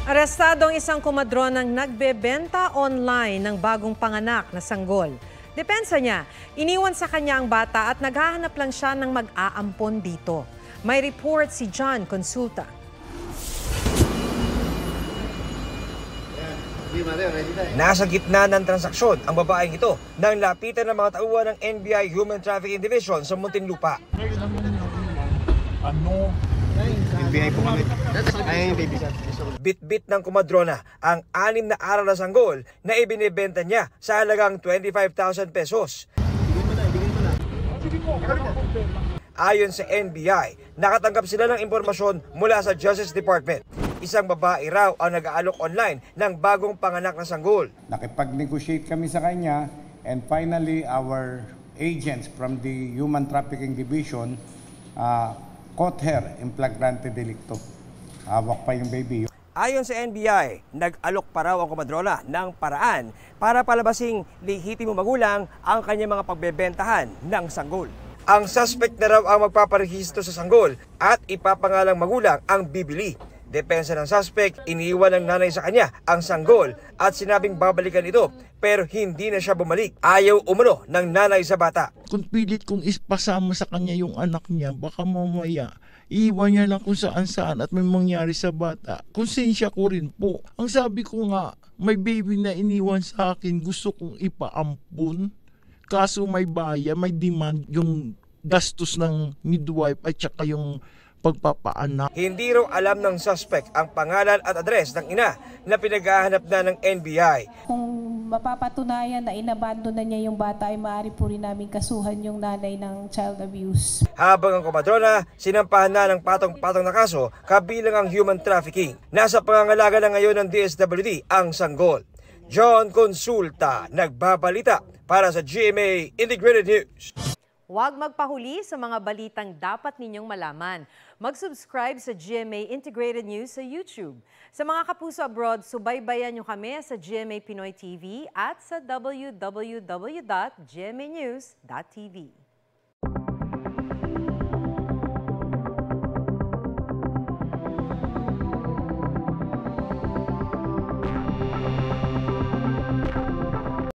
Arestado ang isang komadronang nagbebenta online ng bagong panganak na sanggol. Depensa niya, iniwan sa kanya ang bata at naghahanap lang siya ng mag-aampon dito. May report si John Consulta. Nasa gitna ng transaksyon ang babaeng ito nang lapitan ng mga tauhan ng NBI Human Trafficking Division sa Muntinlupa. NBI po kami. Ay, baby. Bit-bit ng komadrona ang 6 na araw na sanggol na ibinibenta niya sa halagang 25,000 pesos. Ayon sa NBI, nakatanggap sila ng impormasyon mula sa Justice Department. Isang babae raw ang nag-aalok online ng bagong panganak na sanggol. Nakipag-negotiate kami sa kanya and finally our agents from the Human Trafficking Division caught her in flagrante delicto. Hawak pa yung baby. Ayon sa NBI, nag-alok pa raw ang komadrona ng paraan para palabasing lehitimo magulang ang kanyang mga pagbebentahan ng sanggol. Ang suspect na raw ang magpaparehistro sa sanggol at ipapangalang magulang ang bibili. Depensa ng suspect, iniwan ng nanay sa kanya ang sanggol at sinabing babalikan ito pero hindi na siya bumalik. Ayaw umano ng nanay sa bata. Kung pilit kong ispasama sa kanya yung anak niya, baka mamaya iiwan niya lang kung saan-saan at may mangyari sa bata. Konsensya ko rin po. Ang sabi ko nga, may baby na iniwan sa akin, gusto kong ipaampun. Kaso may bayan, may demand yung gastos ng midwife at saka yung pagpapaanak. Hindi raw alam ng suspect ang pangalan at address ng ina na pinaghahanap na ng NBI. Kung mapapatunayan na inabandon na niya yung bata, ay maaari po rin namin kasuhan yung nanay ng child abuse. Habang ang komadrona, sinampahan na ng patong-patong na kaso kabilang ang human trafficking. Nasa pangangalaga na ngayon ng DSWD ang sanggol. John Consulta, nagbabalita para sa GMA Integrated News. Huwag magpahuli sa mga balitang dapat ninyong malaman. Mag-subscribe sa GMA Integrated News sa YouTube. Sa mga kapuso abroad, subaybayan nyo kami sa GMA Pinoy TV at sa www.gmanews.tv.